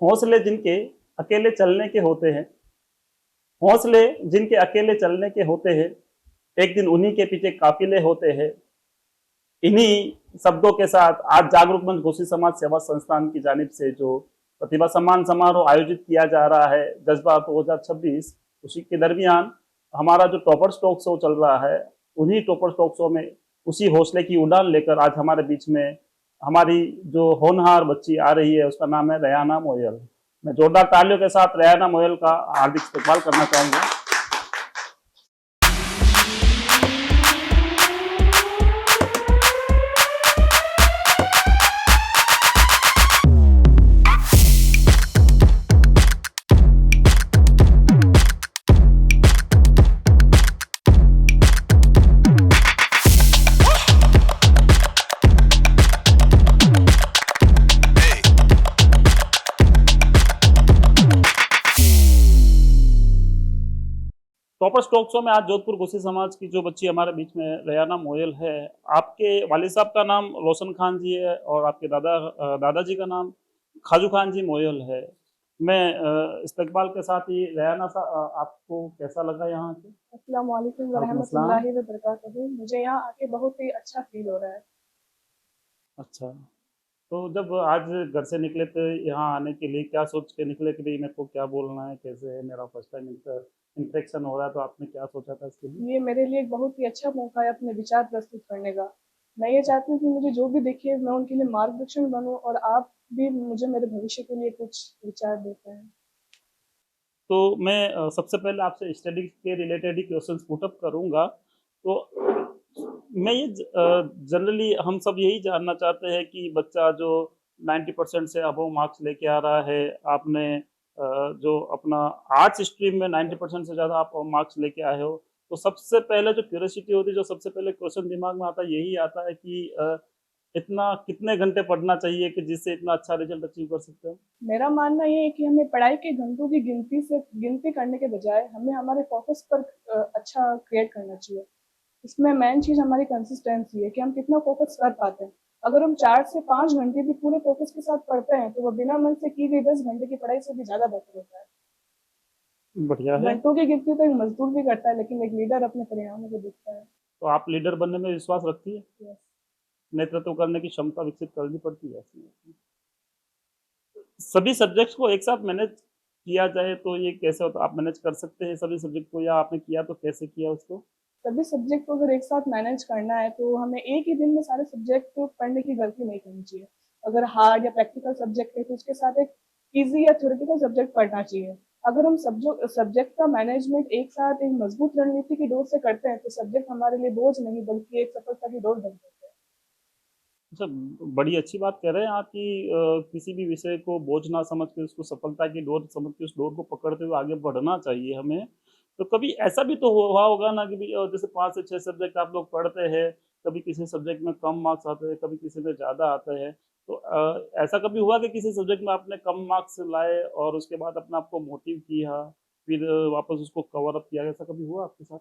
हौसले जिनके अकेले चलने के होते हैं, हौसले जिनके अकेले चलने के होते हैं, एक दिन उन्हीं के पीछे काफिले होते हैं। इन्हीं शब्दों के साथ आज जागरूक मंच घोसी समाज सेवा संस्थान की जानिब से जो प्रतिभा सम्मान समारोह आयोजित किया जा रहा है जज्बा 2026, उसी के दरमियान हमारा जो टॉपर्स टॉक शो चल रहा है, उन्हीं टॉपर्स टॉक शो में उसी हौसले की उड़ान लेकर आज हमारे बीच में हमारी जो होनहार बच्ची आ रही है, उसका नाम है रयाना मोयल। मैं जोरदार तालियों के साथ रयाना मोयल का हार्दिक इस्तकबाल करना चाहूंगा। टॉपर्स टॉक शो में आज जोधपुर घोसी समाज की जो बच्ची हमारे बीच में रयाना मोयल है, आपके वालिद साहब का नाम रोशन खान जी है और आपके दादाजी का नाम खाजू खान जी मोयल है। मैं इस्तकबाल के साथ ही रयाना सा आपको कैसा लगा यहाँ के? अस्सलाम वालेकुम वालेकुम अस्सलाम। वरहमतुल्लाहि व बरकातहू। मुझे यहाँ आके बहुत ही अच्छा फील हो रहा है। अच्छा, तो जब आज घर से निकले थे यहाँ आने के लिए, क्या सोच के निकले कि भाई मेरे को क्या बोलना है, कैसे है, मेरा फर्स्ट टाइम इंटरेक्शन हो रहा है, तो आपने क्या सोचा था इसके लिए? ये मेरे लिए एक बहुत ही अच्छा मौका है अपने विचार प्रस्तुत करने का। मैं ये चाहती हूँ कि मुझे जो भी दिखे मैं उनके लिए मार्गदर्शन बनूँ और आप भी मुझे मेरे भविष्य के लिए कुछ विचार देते हैं। तो मैं सबसे पहले आपसे स्टडी के रिलेटेड ही क्वेश्चंस पुट अप करूंगा। तो मैं ये जनरली हम सब यही जानना चाहते हैं कि बच्चा जो 90% से अबव मार्क्स लेके आ रहा है, आपने जो अपना आर्ट्स स्ट्रीम में 90% से ज़्यादा आप मार्क्स लेके आए हो, तो सबसे पहले जो क्यूरियोसिटी होती है, जो सबसे पहले क्वेश्चन दिमाग में आता है, यही आता है कि इतना कितने घंटे पढ़ना चाहिए कि जिससे इतना अच्छा रिजल्ट अचीव कर सकते हैं? मेरा मानना ये है कि हमें पढ़ाई के घंटों की गिनती करने के बजाय हमें हमारे फोकस पर अच्छा क्रिएट करना चाहिए। इसमें मेन चीज हमारी कंसिस्टेंसी है कि हम कितना फोकस कर पाते हैं। अगर हम 4 से 5 घंटे भी पूरे फोकस के साथ पढ़ते हैं तो वह बिना मन से की गई 10 घंटे की पढ़ाई से भी ज्यादा बेहतर होता है। बढ़िया है। घंटों की गिनती तो एक मजदूर भी करता है लेकिन एक लीडर अपने परिणामों को देखता है। तो आप लीडर बनने में विश्वास रखती है? Yes। नेतृत्व करने की क्षमता विकसित करनी पड़ती है ऐसी। सभी सब्जेक्ट्स को एक साथ मैनेज किया जाए तो ये कैसे होता है? आप मैनेज कर सकते हैं सभी सब्जेक्ट को, या आपने किया तो कैसे किया उसको? सभी सब्जेक्ट को अगर एक साथ मैनेज करना है तो हमें एक ही दिन में सारे सब्जेक्ट को पढ़ने की गलती नहीं करनी चाहिए। अगर हार्ड या प्रैक्टिकल सब्जेक्ट है तो उसके साथ एक इजी या थ्योरेटिकल सब्जेक्ट पढ़ना चाहिए। अगर हम सब्जेक्ट का मैनेजमेंट एक साथ एक मजबूत रणनीति की डोर से करते हैं तो सब्जेक्ट हमारे लिए बोझ नहीं बल्कि एक सफलता की डोर बन जाते हैं। अच्छा, बड़ी अच्छी बात कह रहे हैं आप कि किसी भी विषय को बोझ ना समझ के उसको सफलता की डोर समझ के उस डोर को पकड़ते हुए आगे बढ़ना चाहिए हमें। तो कभी ऐसा भी तो हुआ होगा ना कि भी जैसे 5 से 6 सब्जेक्ट आप लोग पढ़ते हैं, कभी किसी सब्जेक्ट में कम मार्क्स आते हैं, कभी किसी में ज़्यादा आते हैं। तो ऐसा कभी हुआ कि किसी सब्जेक्ट में आपने कम मार्क्स लाए और उसके बाद अपने आप को मोटिव किया, फिर वापस उसको कवर अप किया, ऐसा कभी हुआ आपके साथ?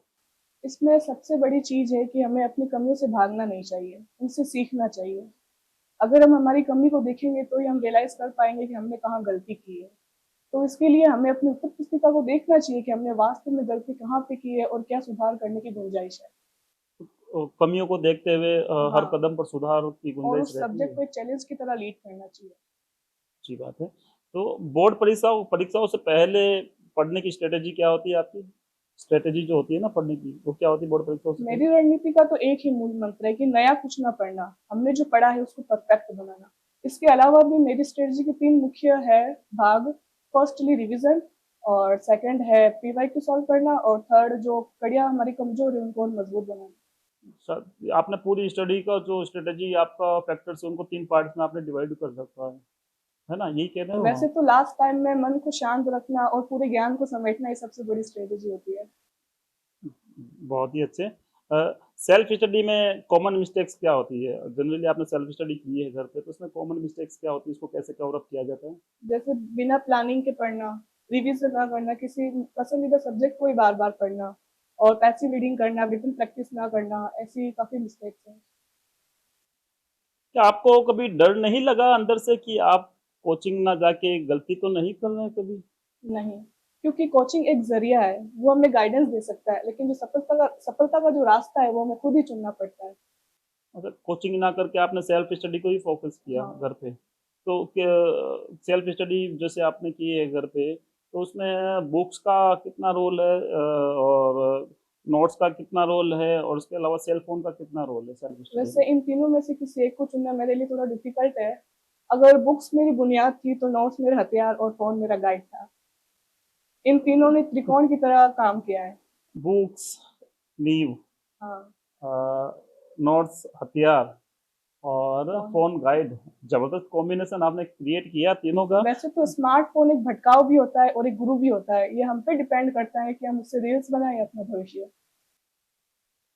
इसमें सबसे बड़ी चीज है कि हमें अपनी कमियों से भागना नहीं चाहिए, उनसे सीखना चाहिए। अगर हम हमारी कमी को देखेंगे तो ही हम रियलाइज कर पाएंगे कि हमने कहाँ गलती की है। तो इसके लिए हमें अपनी उत्तर पुस्तिका को देखना चाहिए कि हमने वास्तव में गलती कहाँ पे की है और क्या सुधार करने की गुंजाइश है। कमियों को देखते हुए हर हाँ, कदम पर सुधार की और गुंजाइश उस रहती सब्जेक्ट है। को एक चैलेंज की तरह लीड करना चाहिए। अच्छी बात है। तो बोर्ड परीक्षाओं परीक्षाओं से पहले पढ़ने की स्ट्रेटेजी क्या होती है आपकी? स्ट्रेटेजी जो होती है ना पढ़ने की, वो क्या होती है बोर्ड परीक्षाओं से पहले? मेरी रणनीति का तो एक ही मूल मंत्र है कि नया कुछ ना पढ़ना, हमने जो पढ़ा है उसको परफेक्ट बनाना। इसके अलावा भी मेरी स्ट्रेटजी के 3 मुख्य है भाग। फर्स्टली रिवीजन, और सेकंड है पीवाईक्यू सॉल्व करना, और थर्ड जो कड़ियाँ हमारी कमजोर है उनको और मजबूत बनाना। आपने पूरी स्टडी का जो स्ट्रेटेजी आपका फैक्टर्स है उनको 3 पार्ट्स में आपने डिवाइड कर रखा है ना? यही कह रहे हो वैसे आप? तो लास्ट टाइम में मन को शांत रखना और पूरे ज्ञान को समेटना ही सबसे बड़ी स्ट्रेटेजी होती है। बहुत ही अच्छे। सेल्फ स्टडी में कॉमन मिस्टेक्स क्या होती है? जनरली आपने सेल्फ स्टडी की है घर पे, तो उसमें कॉमन मिस्टेक्स क्या होती है? इसको कैसे कवर अप किया जाता है? जैसे बिना प्लानिंग के पढ़ना, रिविजन ना करना, किसी पसंदीदा सब्जेक्ट को ही बार बार पढ़ना, और पैसिव रीडिंग करना, रिटन प्रैक्टिस ना करना, ऐसी काफी मिस्टेक्स हैं। क्या आपको कभी डर नहीं लगा अंदर से कि आप कोचिंग ना जाके गलती तो नहीं कर रहे हैं कभी? नहीं, क्योंकि कोचिंग एक ज़रिया है, वो हमें गाइडेंस दे सकता है, लेकिन जो सफलता का जो रास्ता है, वो हमें खुद ही चुनना पड़ता है। अगर कोचिंग ना करके आपने सेल्फ स्टडी को ही फोकस किया हाँ। घर पे, तो सेल्फ स्टडी जैसे आपने की है घर पे, तो उसमें बुक्स का कितना रोल है और नोट्स का कितना रोल है और उसके अलावा सेल फोन का कितना रोल है सेल्फ स्टडी वैसे में? इन तीनों में से किसी एक को चुनना मेरे लिए थोड़ा डिफिकल्ट है। अगर बुक्स मेरी बुनियाद थी, तो नोट्स मेरा हथियार और फ़ोन मेरा गाइड था। इन तीनों ने त्रिकोण की तरह काम किया है। बुक्स, नींव, हाँ, नोट्स, हथियार और फ़ोन। फोन गाइड, जबरदस्त कॉम्बिनेशन आपने क्रिएट किया तीनों का। वैसे तो स्मार्टफ़ोन एक भटकाव भी होता है और एक गुरु भी होता है। ये हम पे डिपेंड करता है कि हम उससे रील्स बनाएँ या अपना भविष्य।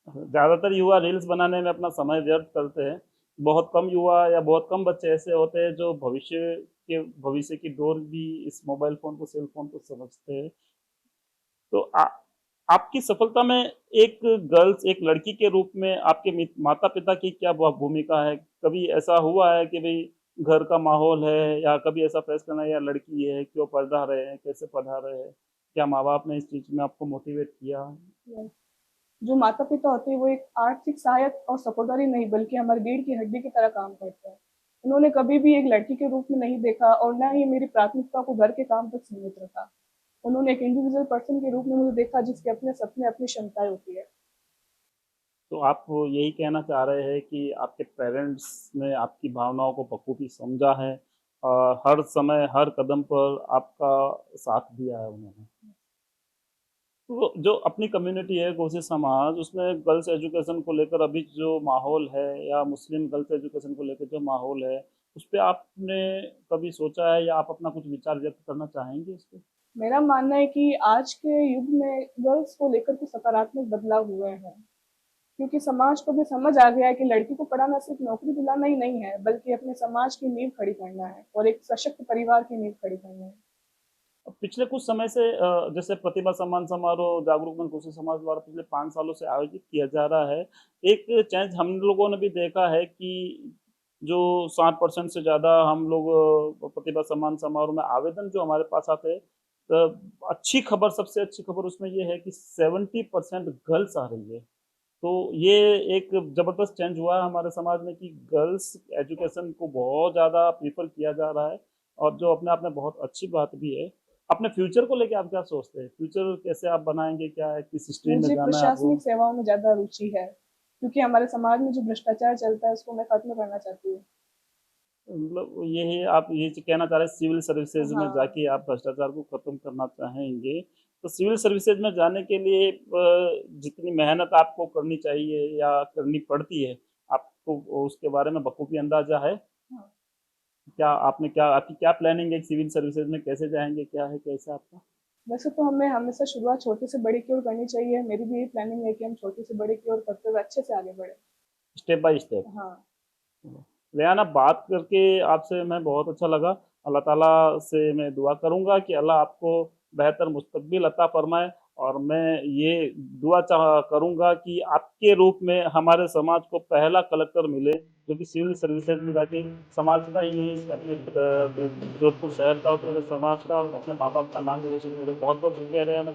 ज्यादातर युवा रील्स बनाने में अपना समय व्यर्थ करते हैं। बहुत कम युवा या बहुत कम बच्चे ऐसे होते हैं जो भविष्य की डोर भी इस मोबाइल फोन को, सेल फोन को समझते हैं। तो आपकी सफलता में एक एक लड़की के रूप में आपके माता पिता की क्या भूमिका है? कभी ऐसा हुआ है कि भाई घर का माहौल है, या कभी ऐसा फेस करना है, या लड़की है क्यों पढ़ा रहे हैं, कैसे पढ़ा रहे हैं, क्या माँ बाप ने इस चीज में आपको मोटिवेट किया? जो माता-पिता होते हैं, वो एक आर्थिक सहायक और सपोर्टर ही नहीं, बल्कि हमारी रीढ़ की हड्डी की तरह काम करते हैं। उन्होंने कभी भी एक लड़की के रूप में नहीं देखा और ना ही मेरी प्राथमिकता को घर के काम तक सीमित रखा। उन्होंने एक इंडिविजुअल पर्सन के रूप में मुझे देखा, जिसके अपने सपने, अपनी क्षमताएँ होती है। तो आप यही कहना चाह रहे हैं कि आपके पेरेंट्स ने आपकी भावनाओं को बखूबी समझा है और हर समय हर कदम पर आपका साथ दिया है उन्होंने। तो जो अपनी कम्युनिटी है कोसी समाज, उसमें गर्ल्स एजुकेशन को लेकर अभी जो माहौल है, या मुस्लिम गर्ल्स एजुकेशन को लेकर जो माहौल है, उस पे आपने कभी सोचा है या आप अपना कुछ विचार व्यक्त करना चाहेंगे इस पे? मेरा मानना है कि आज के युग में गर्ल्स को लेकर कुछ सकारात्मक बदलाव हुए हैं, क्योंकि समाज को भी समझ आ गया है कि लड़की को पढ़ाना सिर्फ नौकरी दिलाना ही नहीं है, बल्कि अपने समाज की नींव खड़ी करना है और एक सशक्त परिवार की नींव खड़ी करना है। अब पिछले कुछ समय से जैसे प्रतिभा सम्मान समारोह जागरूक मंच कोसी समाज द्वारा पिछले 5 सालों से आयोजित किया जा रहा है। एक चेंज हम लोगों ने भी देखा है कि जो 60% से ज़्यादा हम लोग प्रतिभा सम्मान समारोह में आवेदन जो हमारे पास आते हैं, अच्छी खबर, सबसे अच्छी खबर उसमें ये है कि 70% गर्ल्स आ रही है। तो ये एक ज़बरदस्त चेंज हुआ है हमारे समाज में कि गर्ल्स एजुकेशन को बहुत ज़्यादा प्रेफ़र किया जा रहा है, और जो अपने आप में बहुत अच्छी बात भी है। अपने फ्यूचर को लेके आप क्या सोचते हैं? फ्यूचर कैसे आप बनाएँगे? क्या है, किस स्ट्रीम में मुझे जाना है आपको? प्रशासनिक सेवाओं में ज़्यादा रुचि है, क्योंकि हमारे समाज में जो भ्रष्टाचार चलता है, उसको मैं खत्म करना चाहती हूँ। मतलब यही आप ये कहना चाह रहे हैं, सिविल सर्विसेज में हाँ। जाके आप भ्रष्टाचार को खत्म करना चाहेंगे। तो सिविल सर्विसेज में जाने के लिए जितनी मेहनत आपको करनी चाहिए या करनी पड़ती है, आपको उसके बारे में बखूबी अंदाज़ा है? हाँ। क्या आपकी क्या प्लानिंग है सिविल सर्विसेज में, कैसे जाएँगे? क्या है कैसा आपका? वैसे तो हमें हमेशा शुरुआत छोटे से बड़े की ओर करनी चाहिए। मेरी भी यही प्लानिंग है कि हम छोटे से बड़े की ओर करते हुए अच्छे से आगे बढ़ें। Step by step. हाँ। रेहाना, बात करके आपसे मैं बहुत अच्छा लगा। अल्लाह ताला से मैं दुआ करूँगा कि अल्लाह आपको बेहतर मुस्तकबिल अता फ़रमाए, और मैं ये दुआ करूँगा कि आपके रूप में हमारे समाज को पहला कलेक्टर मिले, जो कि सिविल सर्विसेज में जाके समाज का ही, अपने जोधपुर शहर का और पूरे समाज का और अपने माँ-बाप का नाम रोशन करे। बहुत-बहुत शुक्रिया रेहाना।